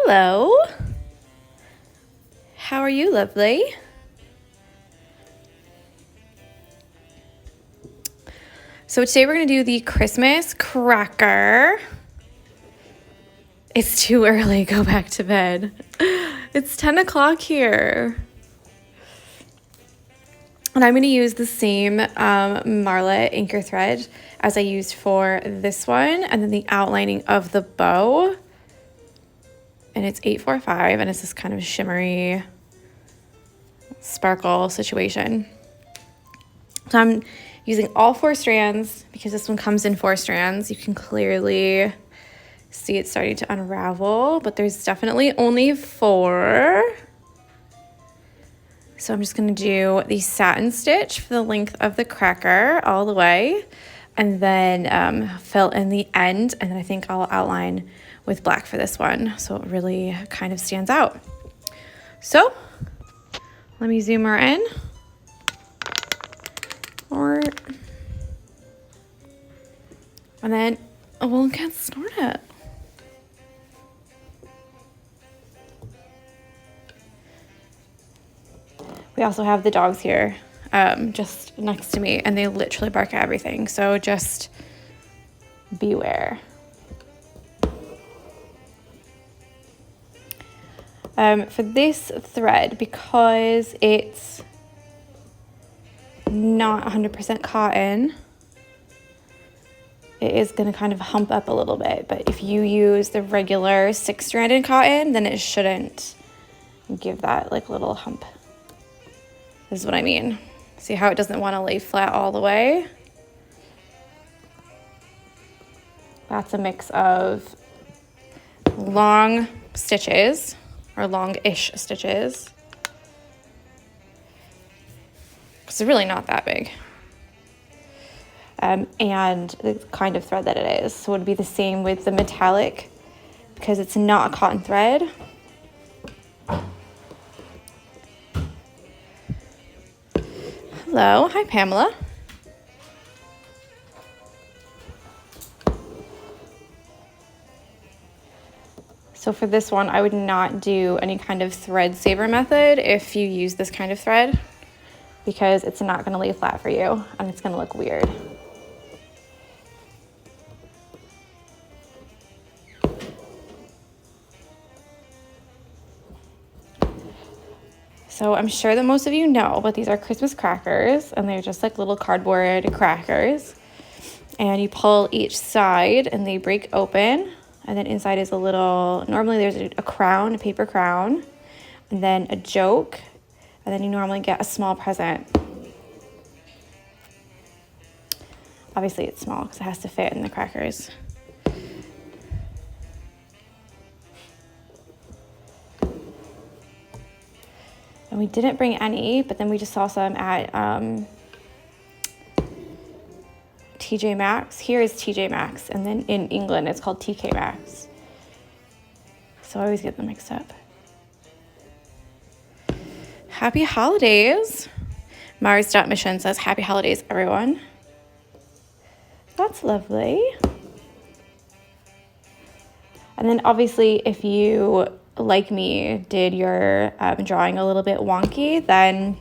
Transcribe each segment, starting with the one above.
Hello. How are you, lovely? So today we're going to do the Christmas cracker. It's too early. Go back to bed. It's 10 o'clock here. And I'm going to use the same Marla anchor thread as I used for this one, and then the outlining of the bow. And it's 845, and it's this kind of shimmery sparkle situation. So I'm using all 4 strands because this one comes in 4 strands. You can clearly see it starting to unravel, but there's definitely only 4. So I'm just going to do the satin stitch for the length of the cracker all the way, and then fill in the end, and then I think I'll outline with black for this one so it really kind of stands out. So let me zoom her in. And then we'll get started. We also have the dogs here just next to me, and they literally bark at everything, so just beware. For this thread, because it's not 100% cotton, it is going to kind of hump up a little bit, but if you use the regular 6-stranded cotton, then it shouldn't give that like little hump. This is what I mean. See how it doesn't want to lay flat all the way? That's a mix of long stitches, or long-ish stitches, because they're really not that big. And the kind of thread that it is. So it would be the same with the metallic, because it's not a cotton thread. Hello, hi Pamela. So for this one, I would not do any kind of thread saver method if you use this kind of thread, because it's not going to lay flat for you and it's going to look weird. So I'm sure that most of you know, but these are Christmas crackers, and they're just like little cardboard crackers. And you pull each side and they break open, and then inside is a little, normally there's a crown, a paper crown, and then a joke, and then you normally get a small present. Obviously it's small because it has to fit in the crackers. And we didn't bring any, but then we just saw some at TJ Maxx. Here is TJ Maxx, and then in England it's called TK Maxx. So I always get them mixed up. Happy holidays. Mars.mission says happy holidays, everyone. That's lovely. And then obviously if you, like me, did your drawing a little bit wonky, then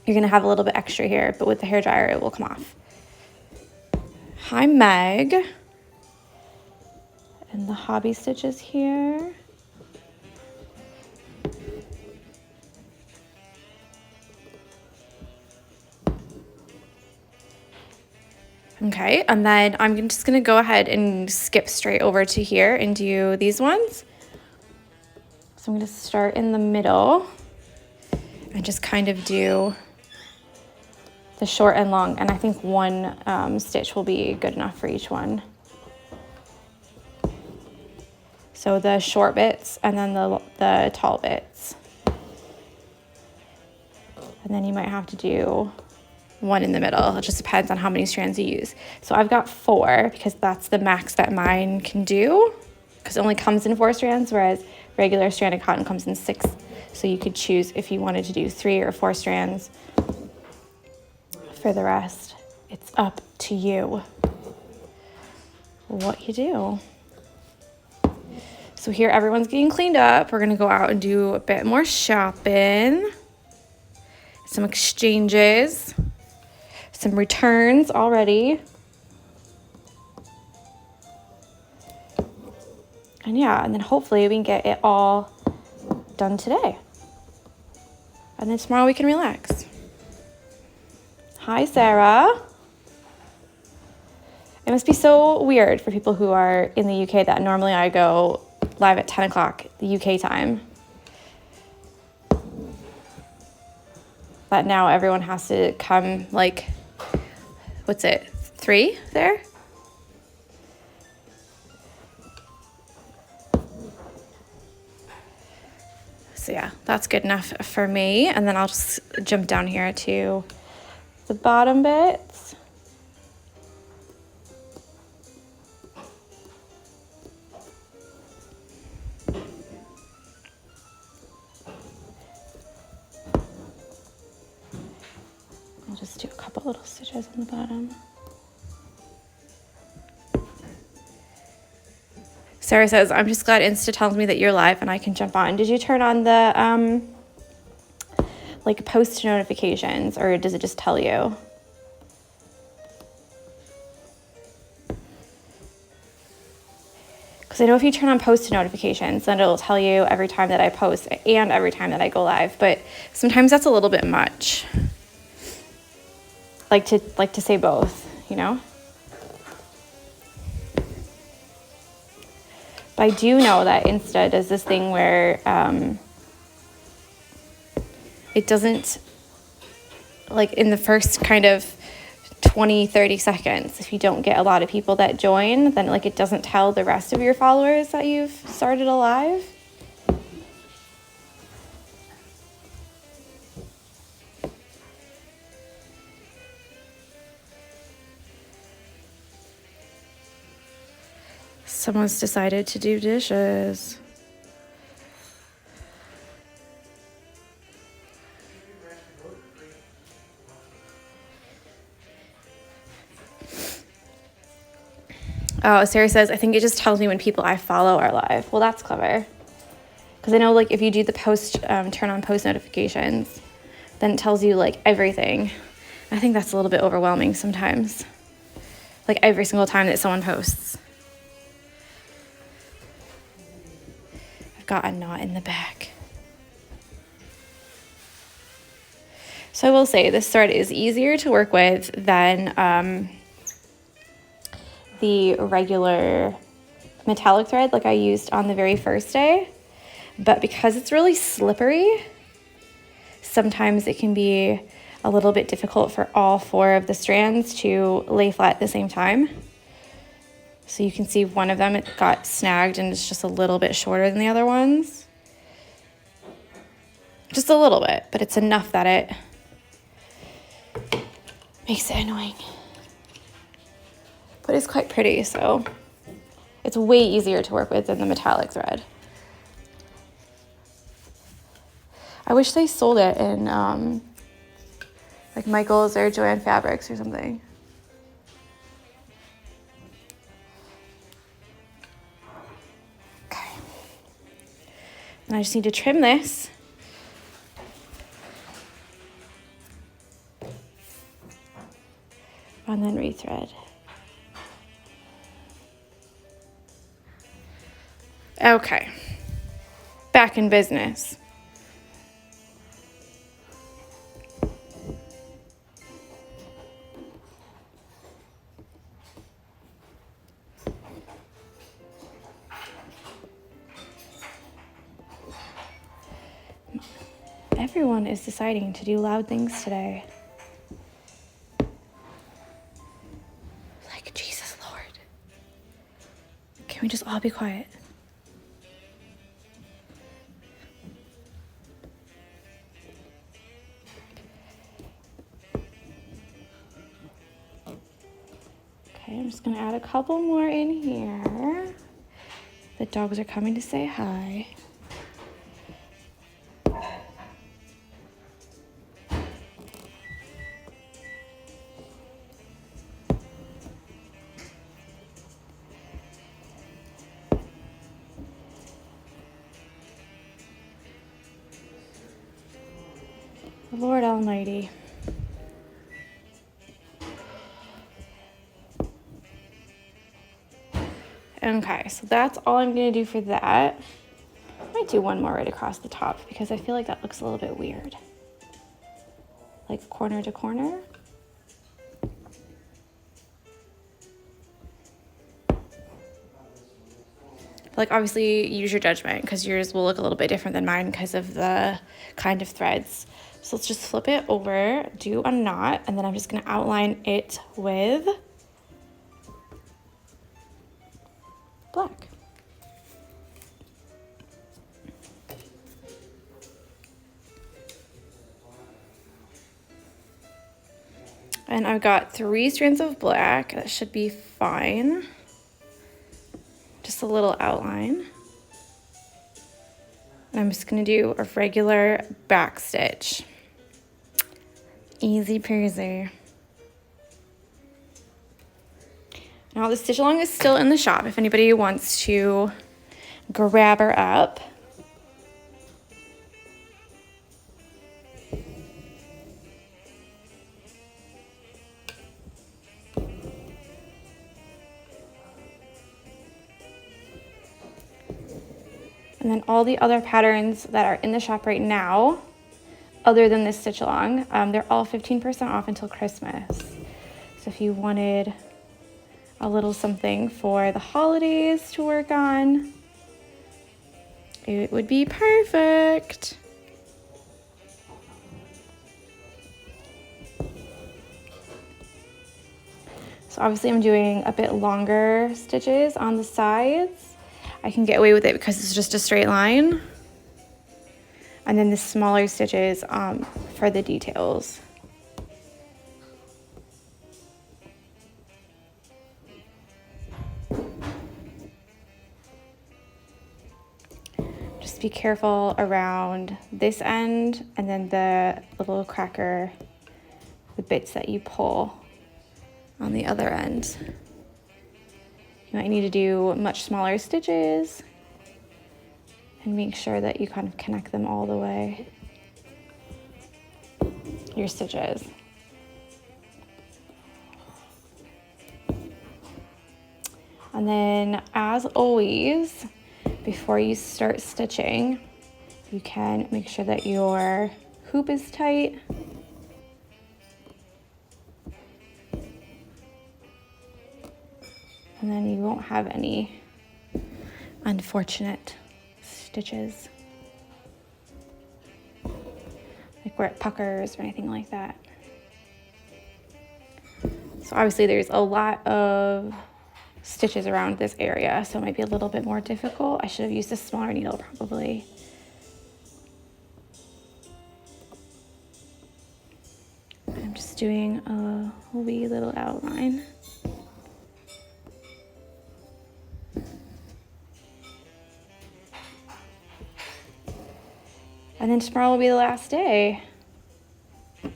you're gonna have a little bit extra here, but with the hairdryer it will come off. Hi Meg. And the hobby stitches here. Okay, and then I'm just gonna go ahead and skip straight over to here and do these ones. So I'm going to start in the middle and just kind of do the short and long. And I think one stitch will be good enough for each one. So the short bits and then the tall bits. And then you might have to do one in the middle. It just depends on how many strands you use. So I've got 4 because that's the max that mine can do, because it only comes in 4 strands, whereas regular stranded cotton comes in 6. So you could choose if you wanted to do 3 or 4 strands. For the rest, it's up to you what you do. So here everyone's getting cleaned up. We're gonna go out and do a bit more shopping, some exchanges, some returns already. And yeah, and then hopefully we can get it all done today. And then tomorrow we can relax. Hi, Sarah. It must be so weird for people who are in the UK that normally I go live at 10 o'clock, the UK time. But now everyone has to come like, what's it, 3 there? So yeah, that's good enough for me. And then I'll just jump down here to the bottom bits. I'll just do a couple little stitches on the bottom. Sarah says, I'm just glad Insta tells me that you're live and I can jump on. Did you turn on the like post notifications, or does it just tell you? Because I know if you turn on post notifications, then it'll tell you every time that I post and every time that I go live. But sometimes that's a little bit much. Like to say both, you know? But I do know that Insta does this thing where it doesn't, like in the first kind of 20-30 seconds, if you don't get a lot of people that join, then like it doesn't tell the rest of your followers that you've started a live. Someone's decided to do dishes. Oh, Sarah says, I think it just tells me when people I follow are live. Well, that's clever. Because I know, like, if you do the turn on post notifications, then it tells you, like, everything. I think that's a little bit overwhelming sometimes. Like, every single time that someone posts. I've got a knot in the back. So I will say, this thread is easier to work with than the regular metallic thread like I used on the very first day. But because it's really slippery, sometimes it can be a little bit difficult for all 4 of the strands to lay flat at the same time. So you can see one of them, it got snagged and it's just a little bit shorter than the other ones. Just a little bit, but it's enough that it makes it annoying. But it's quite pretty, so it's way easier to work with than the metallic thread. I wish they sold it in like Michael's or Joanne Fabrics or something. Okay. And I just need to trim this. And then rethread. Okay, back in business. Everyone is deciding to do loud things today. Like, Jesus Lord. Can we just all be quiet? Okay, I'm just gonna add a couple more in here. The dogs are coming to say hi. Lord Almighty. Okay, so that's all I'm gonna do for that. I might do one more right across the top because I feel like that looks a little bit weird. Like corner to corner. Like obviously use your judgment because yours will look a little bit different than mine because of the kind of threads. So let's just flip it over, do a knot, and then I'm just gonna outline it with black. And I've got 3 strands of black. That should be fine. Just a little outline. And I'm just gonna do a regular back stitch. Easy peasy. Now the stitch along is still in the shop if anybody wants to grab her up. And then all the other patterns that are in the shop right now, other than this stitch along, they're all 15% off until Christmas. So if you wanted a little something for the holidays to work on, it would be perfect. So obviously I'm doing a bit longer stitches on the sides. I can get away with it because it's just a straight line. And then the smaller stitches for the details. Just be careful around this end and then the little cracker, the bits that you pull on the other end. You might need to do much smaller stitches and make sure that you kind of connect them all the way, your stitches. And then, as always, before you start stitching, you can make sure that your hoop is tight. And then you won't have any unfortunate stitches, like where it puckers or anything like that. So obviously there's a lot of stitches around this area, so it might be a little bit more difficult. I should have used a smaller needle probably. I'm just doing a wee little outline. And then tomorrow will be the last day. I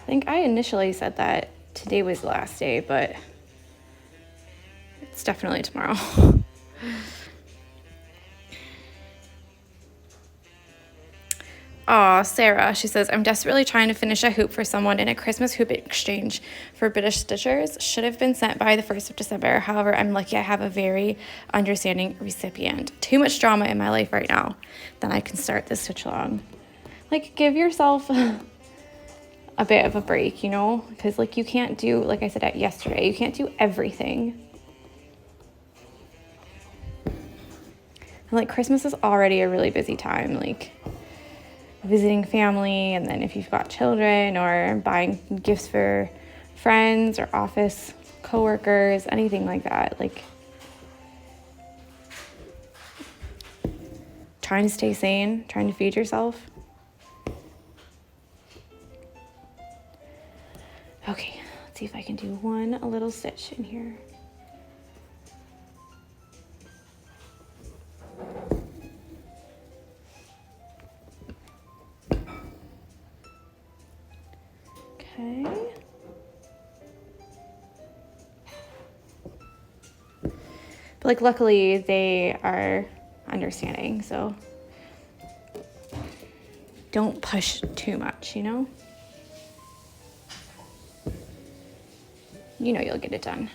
think I initially said that today was the last day, but it's definitely tomorrow. Aw, Sarah, she says, I'm desperately trying to finish a hoop for someone in a Christmas hoop exchange for British Stitchers. Should have been sent by the 1st of December. However, I'm lucky I have a very understanding recipient. Too much drama in my life right now. Then I can start this stitch along. Like, give yourself a bit of a break, you know? Because, like, you can't do, like I said yesterday, you can't do everything. And, like, Christmas is already a really busy time. Like, visiting family, and then if you've got children, or buying gifts for friends or office coworkers, anything like that, like trying to stay sane, trying to feed yourself. Okay, let's see if I can do one little stitch in here. Okay. But like luckily they are understanding, so don't push too much, you know? You know you'll get it done.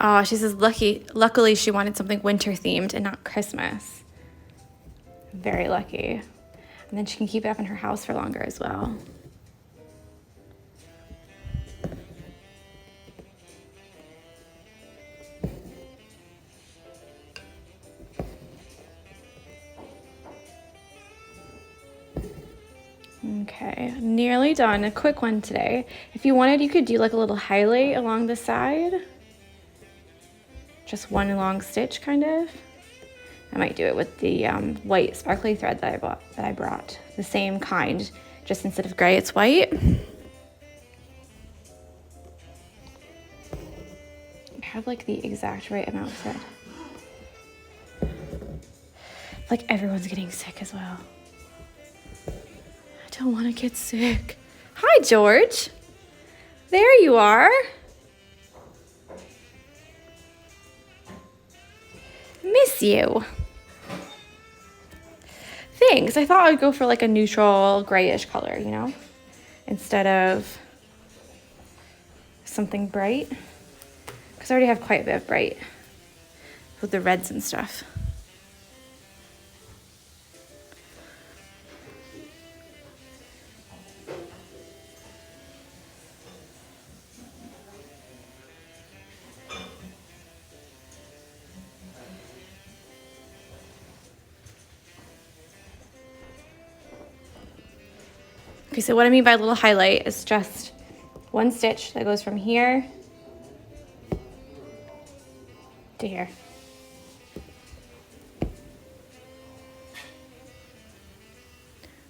Oh, she says luckily she wanted something winter themed and not Christmas. Very lucky. And then she can keep it up in her house for longer as well. Okay, nearly done. A quick one today. If you wanted, you could do like a little highlight along the side. Just one long stitch, kind of. I might do it with the white sparkly thread that I brought. The same kind, just instead of gray, it's white. I have like the exact right amount of thread. Like everyone's getting sick as well. I don't want to get sick. Hi, George. There you are. Miss you. Thanks. I thought I'd go for like a neutral grayish color, you know, instead of something bright. Because I already have quite a bit of bright with the reds and stuff. Okay, so what I mean by a little highlight is just one stitch that goes from here to here.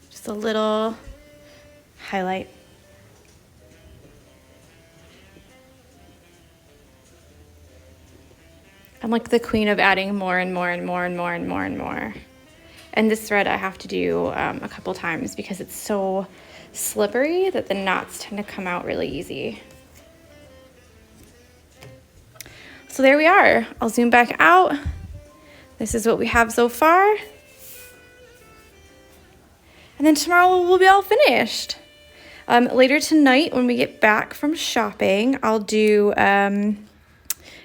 Just a little highlight. I'm like the queen of adding more and more and more and more and more and more. And this thread I have to do a couple times because it's so slippery that the knots tend to come out really easy. So there we are. I'll zoom back out. This is what we have so far. And then tomorrow we'll be all finished. Later tonight when we get back from shopping, I'll do, and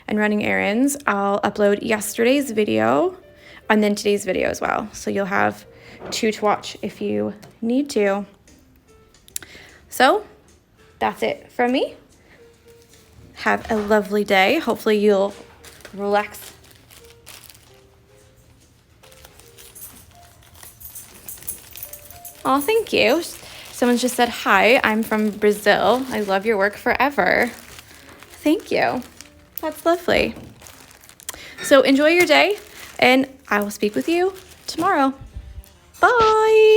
running errands, I'll upload yesterday's video and then today's video as well. So you'll have two to watch if you need to. So that's it from me. Have a lovely day. Hopefully you'll relax. Oh, thank you. Someone just said, hi, I'm from Brazil. I love your work forever. Thank you. That's lovely. So enjoy your day and I will speak with you tomorrow. Bye.